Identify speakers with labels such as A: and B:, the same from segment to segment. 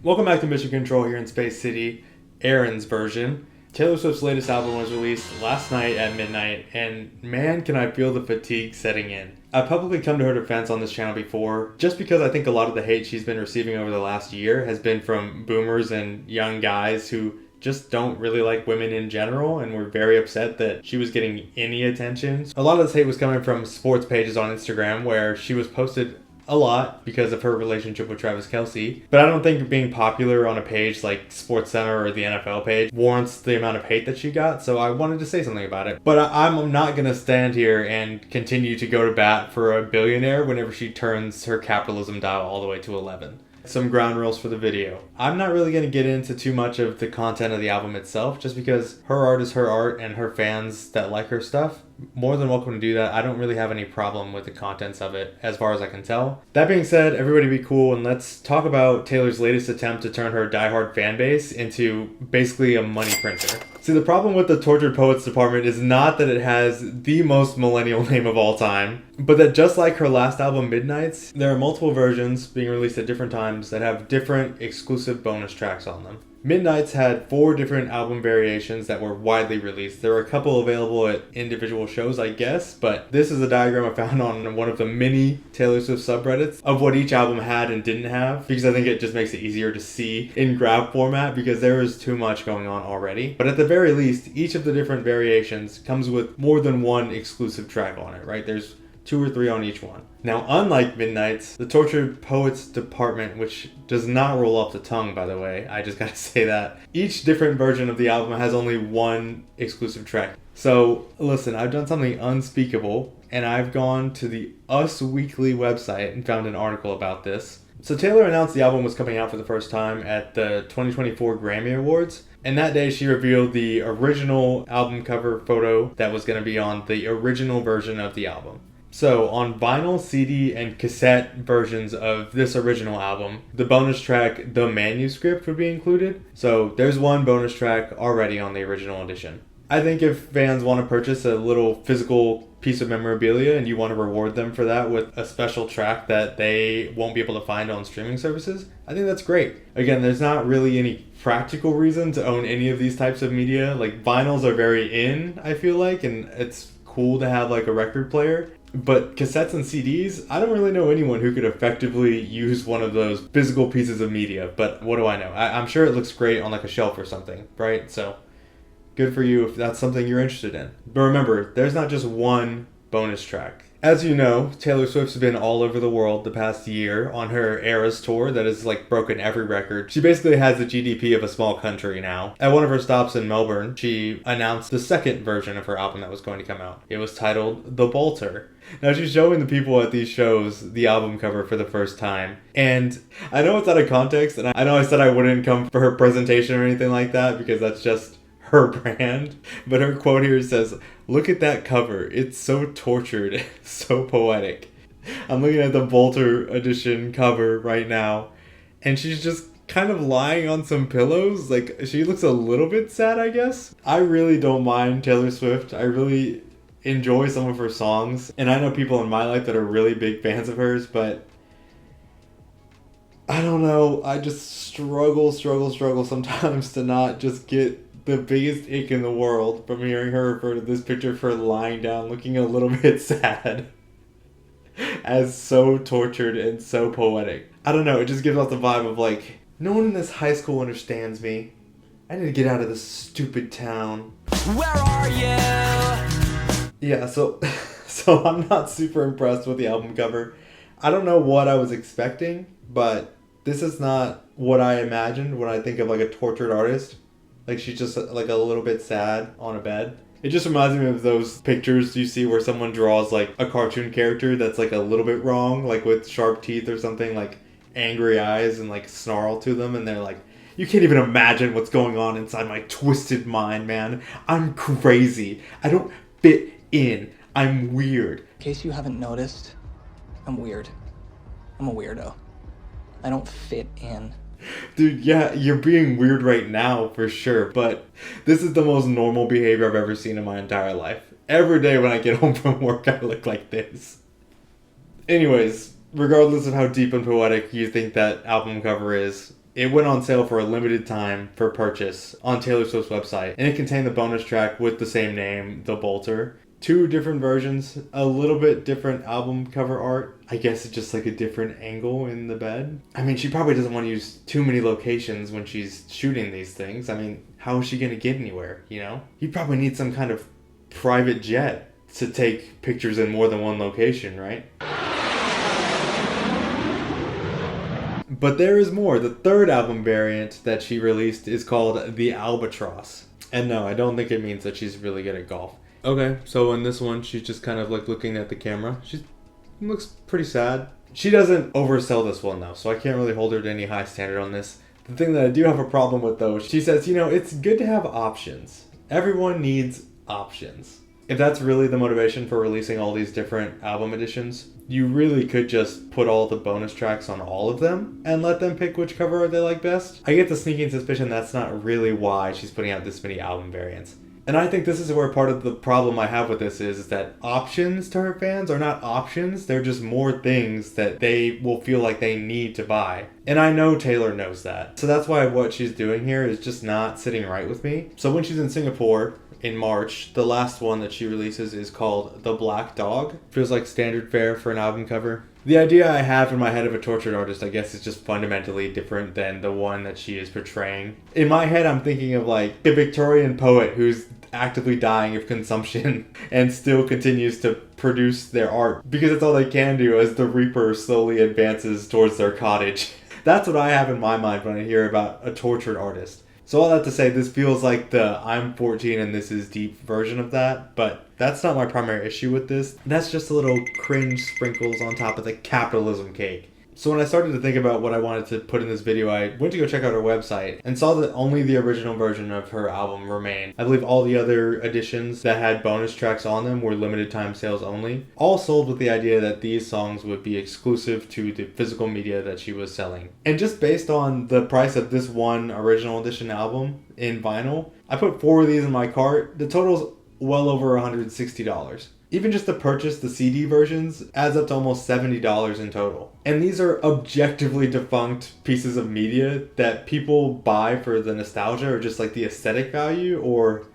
A: Welcome back to Mission Control here in Space City, Aaron's version. Taylor Swift's latest album was released last night at midnight, and man, can I feel the fatigue setting in. I've publicly come to her defense on this channel before, just because I think a lot of the hate she's been receiving over the last year has been from boomers and young guys who just don't really like women in general and were very upset that she was getting any attention. A lot of this hate was coming from sports pages on Instagram where she was posted a lot because of her relationship with Travis Kelce. But I don't think being popular on a page like SportsCenter or the NFL page warrants the amount of hate that she got, so I wanted to say something about it. But I'm not going to stand here and continue to go to bat for a billionaire whenever she turns her capitalism dial all the way to 11. Some ground rules for the video. I'm not really going to get into too much of the content of the album itself, just because her art is her art and her fans that like her stuff, more than welcome to do that. I don't really have any problem with the contents of it as far as I can tell. That being said, everybody be cool and let's talk about Taylor's latest attempt to turn her diehard fan base into basically a money printer. See, the problem with the Tortured Poets department is not that it has the most millennial name of all time, but that just like her last album, Midnights, there are multiple versions being released at different times that have different exclusive bonus tracks on them. Midnights had 4 different album variations that were widely released. There were a couple available at individual shows, I guess, but this is a diagram I found on one of the many Taylor Swift subreddits of what each album had and didn't have, because I think it just makes it easier to see in graph format because there is too much going on already. But at the very least, each of the different variations comes with more than one exclusive track on it, right? There's 2 or 3 on each one. Now, unlike Midnights, the Tortured Poets department, which does not roll off the tongue, by the way, I just gotta say that, each different version of the album has only one exclusive track. So, listen, I've done something unspeakable, and I've gone to the Us Weekly website and found an article about this. So Taylor announced the album was coming out for the first time at the 2024 Grammy Awards. And that day she revealed the original album cover photo that was going to be on the original version of the album. So, on vinyl, CD, and cassette versions of this original album, the bonus track, The Manuscript, would be included. So, there's one bonus track already on the original edition. I think if fans want to purchase a little physical piece of memorabilia and you want to reward them for that with a special track that they won't be able to find on streaming services, I think that's great. Again, there's not really any practical reason to own any of these types of media. Like, vinyls are very in, I feel like, and it's cool to have like a record player. But cassettes and CDs, I don't really know anyone who could effectively use one of those physical pieces of media. But what do I know? I'm sure it looks great on like a shelf or something, right? So good for you if that's something you're interested in. But remember, there's not just one bonus track. As you know, Taylor Swift's been all over the world the past year on her Eras tour that has like broken every record. She basically has the GDP of a small country now. At one of her stops in Melbourne, she announced the second version of her album that was going to come out. It was titled The Bolter. Now she's showing the people at these shows the album cover for the first time. And I know it's out of context, and I know I said I wouldn't come for her presentation or anything like that because that's just her brand, but her quote here says, "Look at that cover. It's so tortured, so poetic." I'm looking at the Bolter edition cover right now, and she's just kind of lying on some pillows. Like, she looks a little bit sad, I guess. I really don't mind Taylor Swift. I really enjoy some of her songs, and I know people in my life that are really big fans of hers, but I don't know. I just struggle sometimes to not just get the biggest ick in the world from hearing her refer to this picture of her lying down looking a little bit sad as so tortured and so poetic. I don't know, it just gives off the vibe of like, no one in this high school understands me. I need to get out of this stupid town. Where are you? Yeah, so I'm not super impressed with the album cover. I don't know what I was expecting, but this is not what I imagined when I think of like a tortured artist. Like, she's just like a little bit sad on a bed. It just reminds me of those pictures you see where someone draws like a cartoon character that's like a little bit wrong, like with sharp teeth or something, like angry eyes and like snarl to them, and they're like, you can't even imagine what's going on inside my twisted mind, man. I'm crazy. I don't fit in. I'm weird.
B: In case you haven't noticed, I'm weird. I'm a weirdo. I don't fit in.
A: Dude, yeah, you're being weird right now for sure, but this is the most normal behavior I've ever seen in my entire life. Every day when I get home from work, I look like this. Anyways, regardless of how deep and poetic you think that album cover is, It went on sale for a limited time for purchase on Taylor Swift's website, and it contained the bonus track with the same name, The Bolter. 2 different versions, a little bit different album cover art. I guess it's just like a different angle in the bed. I mean, she probably doesn't want to use too many locations when she's shooting these things. I mean, how is she going to get anywhere, you know? You probably need some kind of private jet to take pictures in more than one location, right? But there is more. The 3rd album variant that she released is called the Albatross. And no, I don't think it means that she's really good at golf. Okay, so in this one, she's just kind of like looking at the camera. She looks pretty sad. She doesn't oversell this one though, so I can't really hold her to any high standard on this. The thing that I do have a problem with though, she says, you know, it's good to have options. Everyone needs options. If that's really the motivation for releasing all these different album editions, you really could just put all the bonus tracks on all of them and let them pick which cover art they like best. I get the sneaking suspicion that's not really why she's putting out this many album variants. And I think this is where part of the problem I have with this is that options to her fans are not options. They're just more things that they will feel like they need to buy. And I know Taylor knows that. So that's why what she's doing here is just not sitting right with me. So when she's in Singapore in March, the last one that she releases is called The Black Dog. Feels like standard fare for an album cover. The idea I have in my head of a tortured artist, I guess, is just fundamentally different than the one that she is portraying. In my head, I'm thinking of like a Victorian poet who's actively dying of consumption and still continues to produce their art because it's all they can do as the Reaper slowly advances towards their cottage. That's what I have in my mind when I hear about a tortured artist. So all that to say, this feels like the I'm 14 and this is deep version of that, but that's not my primary issue with this. That's just a little cringe sprinkles on top of the capitalism cake. So when I started to think about what I wanted to put in this video, I went to go check out her website and saw that only the original version of her album remained. I believe all the other editions that had bonus tracks on them were limited time sales only. All sold with the idea that these songs would be exclusive to the physical media that she was selling. And just based on the price of this one original edition album in vinyl, I put 4 of these in my cart. The total's well over $160. Even just to purchase the CD versions adds up to almost $70 in total. And these are objectively defunct pieces of media that people buy for the nostalgia or just like the aesthetic value or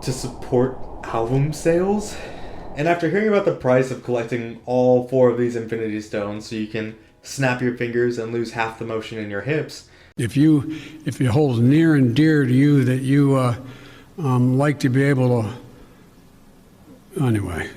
A: to support album sales. And after hearing about the price of collecting all 4 of these Infinity Stones so you can snap your fingers and lose half the motion in your hips.
C: If it holds near and dear to you that you like to be able to. Anyway,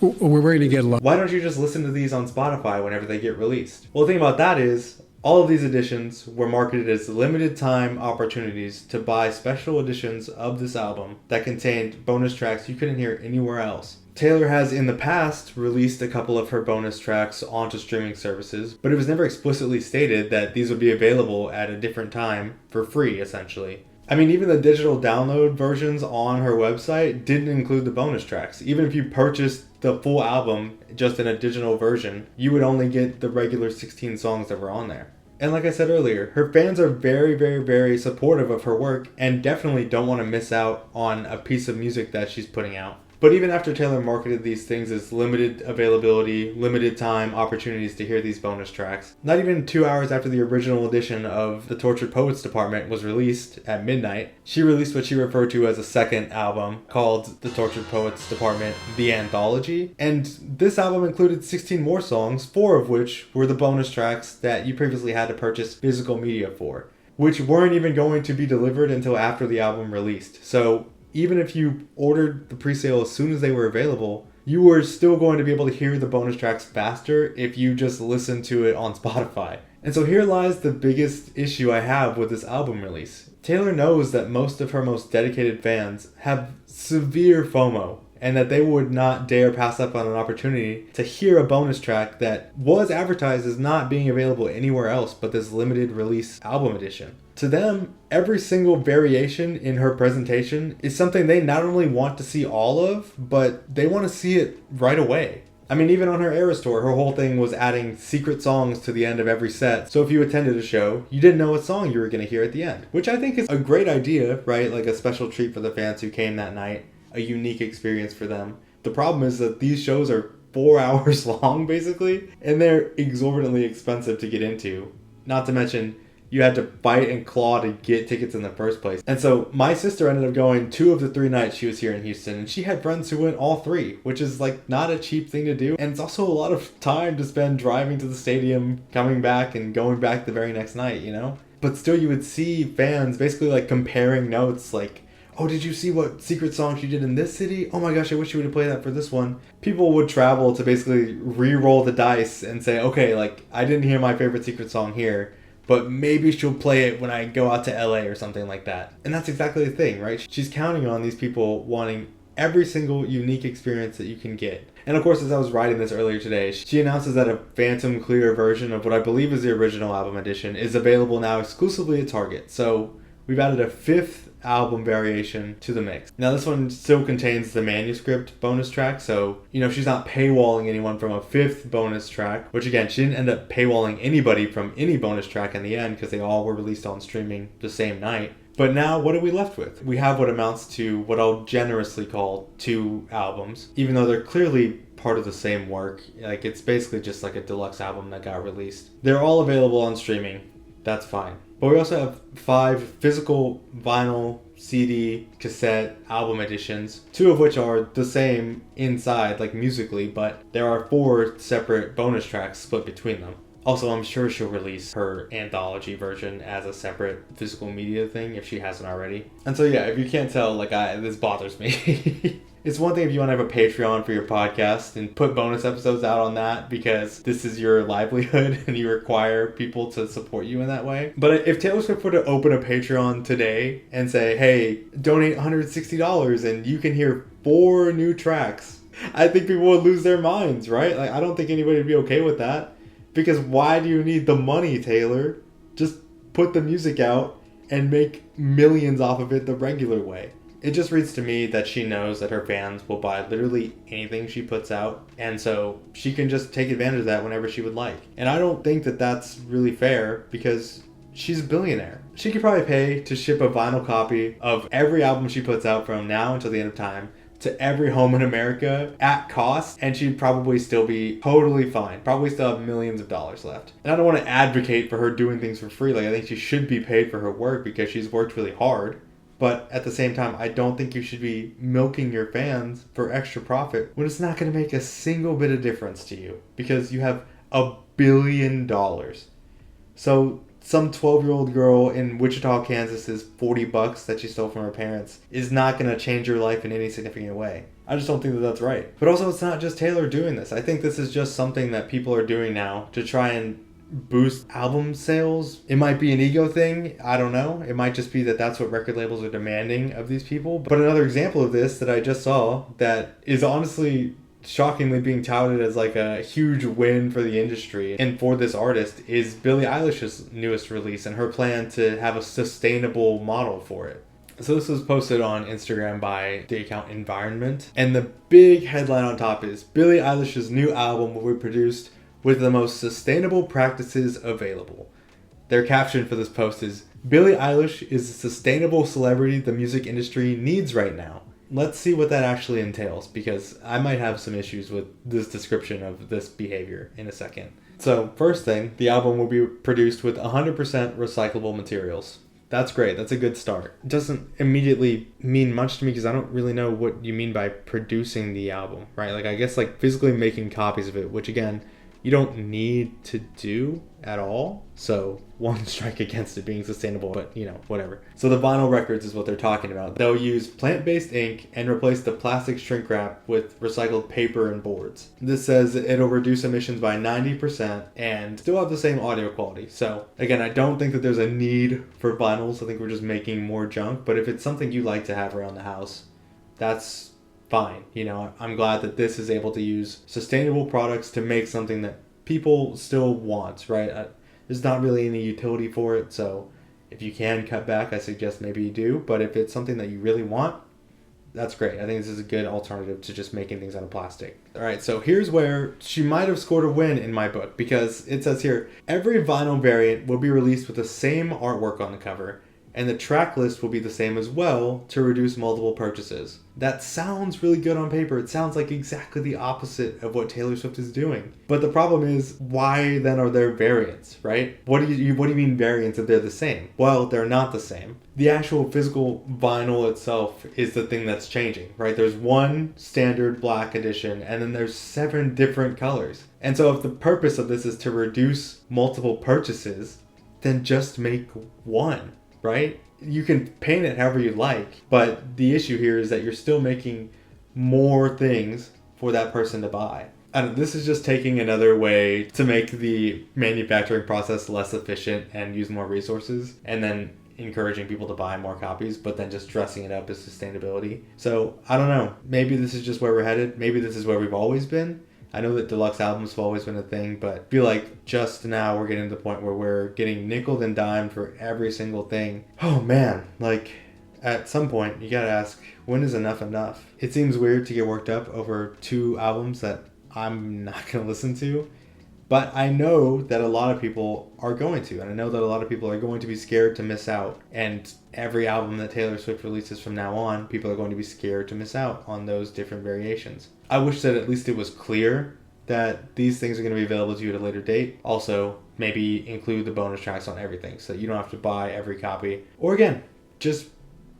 C: we're going to get a lot.
A: Why don't you just listen to these on Spotify whenever they get released? Well, the thing about that is, all of these editions were marketed as limited time opportunities to buy special editions of this album that contained bonus tracks you couldn't hear anywhere else. Taylor has in the past released a couple of her bonus tracks onto streaming services, but it was never explicitly stated that these would be available at a different time for free, essentially. I mean, even the digital download versions on her website didn't include the bonus tracks. Even if you purchased the full album just in a digital version, you would only get the regular 16 songs that were on there. And like I said earlier, her fans are very, very, very supportive of her work and definitely don't want to miss out on a piece of music that she's putting out. But even after Taylor marketed these things as limited availability, limited time opportunities to hear these bonus tracks, not even 2 hours after the original edition of The Tortured Poets Department was released at midnight, she released what she referred to as a second album called The Tortured Poets Department, The Anthology. And this album included 16 more songs, 4 of which were the bonus tracks that you previously had to purchase physical media for, which weren't even going to be delivered until after the album released. So even if you ordered the pre-sale as soon as they were available, you were still going to be able to hear the bonus tracks faster if you just listened to it on Spotify. And so here lies the biggest issue I have with this album release. Taylor knows that most of her most dedicated fans have severe FOMO, and that they would not dare pass up on an opportunity to hear a bonus track that was advertised as not being available anywhere else but this limited release album edition. To them, every single variation in her presentation is something they not only want to see all of, but they want to see it right away. I mean, even on her Eras tour, her whole thing was adding secret songs to the end of every set. So if you attended a show, you didn't know what song you were going to hear at the end, which I think is a great idea, right? Like a special treat for the fans who came that night, a unique experience for them. The problem is that these shows are 4 hours long, basically. And they're exorbitantly expensive to get into. Not to mention, you had to fight and claw to get tickets in the first place. And so my sister ended up going 2 of the 3 nights she was here in Houston, and she had friends who went all 3, which is like not a cheap thing to do. And it's also a lot of time to spend driving to the stadium, coming back, and going back the very next night, you know? But still, you would see fans basically like comparing notes, like, oh, did you see what secret song she did in this city? Oh my gosh, I wish you would have played that for this one. People would travel to basically re-roll the dice and say, okay, like, I didn't hear my favorite secret song here, but maybe she'll play it when I go out to LA or something like that. And that's exactly the thing, right? She's counting on these people wanting every single unique experience that you can get. And of course, as I was writing this earlier today, she announces that a Phantom Clear version of what I believe is the original album edition is available now exclusively at Target. So we've added a 5th album variation to the mix. Now this one still contains the manuscript bonus track, so she's not paywalling anyone from a 5th bonus track, which again, she didn't end up paywalling anybody from any bonus track in the end because they all were released on streaming the same night. But now what are we left with? We have what amounts to what I'll generously call 2 albums, even though they're clearly part of the same work. Like, it's basically just like a deluxe album that got released. They're all available on streaming. That's fine. But we also have 5 physical vinyl, CD, cassette, album editions, 2 of which are the same inside, like musically, but there are 4 separate bonus tracks split between them. Also, I'm sure she'll release her Anthology version as a separate physical media thing if she hasn't already. And so yeah, if you can't tell, this bothers me. It's one thing if you want to have a Patreon for your podcast and put bonus episodes out on that because this is your livelihood and you require people to support you in that way. But if Taylor Swift were to open a Patreon today and say, hey, donate $160 and you can hear 4 new tracks, I think people would lose their minds, right? Like, I don't think anybody would be okay with that. Because why do you need the money, Taylor? Just put the music out and make millions off of it the regular way. It just reads to me that she knows that her fans will buy literally anything she puts out, and so she can just take advantage of that whenever she would like. And I don't think that that's really fair because she's a billionaire. She could probably pay to ship a vinyl copy of every album she puts out from now until the end of time to every home in America at cost, and she'd probably still be totally fine. Probably still have millions of dollars left. And I don't want to advocate for her doing things for free. Like, I think she should be paid for her work because she's worked really hard. But at the same time, I don't think you should be milking your fans for extra profit when it's not going to make a single bit of difference to you because you have $1 billion. So some 12-year-old girl in Wichita, Kansas's $40 that she stole from her parents is not going to change your life in any significant way. I just don't think that that's right. But also, it's not just Taylor doing this. I think this is just something that people are doing now to try and boost album sales. It might be an ego thing. I don't know. It might just be that that's what record labels are demanding of these people. But another example of this that I just saw that is honestly shockingly being touted as like a huge win for the industry and for this artist is Billie Eilish's newest release and her plan to have a sustainable model for it. So this was posted on Instagram by the account Environment, and the big headline on top is Billie Eilish's new album will be produced with the most sustainable practices available. Their caption for this post is, Billie Eilish is a sustainable celebrity the music industry needs right now. Let's see what that actually entails, because I might have some issues with this description of this behavior in a second. So first thing, the album will be produced with 100% recyclable materials. That's great. That's a good start. It doesn't immediately mean much to me because I don't really know what you mean by producing the album, right? Like, I guess like physically making copies of it, which again, you don't need to do at all. So one strike against it being sustainable, but whatever. So the vinyl records is what they're talking about. They'll use plant-based ink and replace the plastic shrink wrap with recycled paper and boards. This says it'll reduce emissions by 90% and still have the same audio quality. So again, I don't think that there's a need for vinyls. I think we're just making more junk. But if it's something you like to have around the house, that's fine. I'm glad that this is able to use sustainable products to make something that people still want, right? There's not really any utility for it, so if you can cut back, I suggest maybe you do. But if it's something that you really want, that's great. I think this is a good alternative to just making things out of plastic. All right, so here's where she might have scored a win in my book, because it says here, every vinyl variant will be released with the same artwork on the cover, And the track list will be the same as well to reduce multiple purchases. That sounds really good on paper. It sounds like exactly the opposite of what Taylor Swift is doing. But the problem is, why then are there variants, right? What do you mean variants if they're the same? Well, they're not the same. The actual physical vinyl itself is the thing that's changing, right? There's one standard black edition, and then there's 7 different colors. And so if the purpose of this is to reduce multiple purchases, then just make one. Right? You can paint it however you like, but the issue here is that you're still making more things for that person to buy. And this is just taking another way to make the manufacturing process less efficient and use more resources, and then encouraging people to buy more copies, but then just dressing it up as sustainability. So I don't know. Maybe this is just where we're headed. Maybe this is where we've always been. I know that deluxe albums have always been a thing, but I feel like just now we're getting to the point where we're getting nickeled and dimed for every single thing. Oh man, like at some point you gotta ask, when is enough enough? It seems weird to get worked up over 2 albums that I'm not gonna listen to, but I know that a lot of people are going to, and I know that a lot of people are going to be scared to miss out. And every album that Taylor Swift releases from now on, people are going to be scared to miss out on those different variations. I wish that at least it was clear that these things are going to be available to you at a later date. Also, maybe include the bonus tracks on everything so that you don't have to buy every copy. Or again, just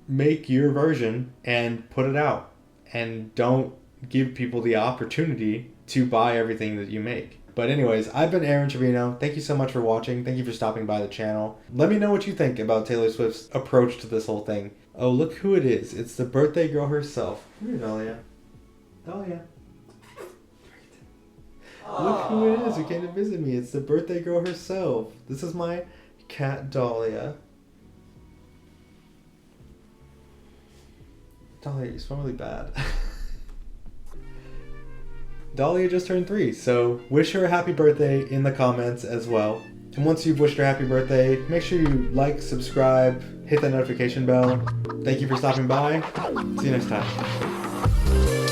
A: make your version and put it out. And don't give people the opportunity to buy everything that you make. But anyways, I've been Aaron Trevino. Thank you so much for watching. Thank you for stopping by the channel. Let me know what you think about Taylor Swift's approach to this whole thing. Oh, look who it is. It's the birthday girl herself. Come here, Dahlia. Dahlia. Look who it is who came to visit me. It's the birthday girl herself. This is my cat, Dahlia. Dahlia, you smell really bad. Dahlia just turned 3, so wish her a happy birthday in the comments as well. And once you've wished her a happy birthday, make sure you like, subscribe, hit that notification bell. Thank you for stopping by. See you next time.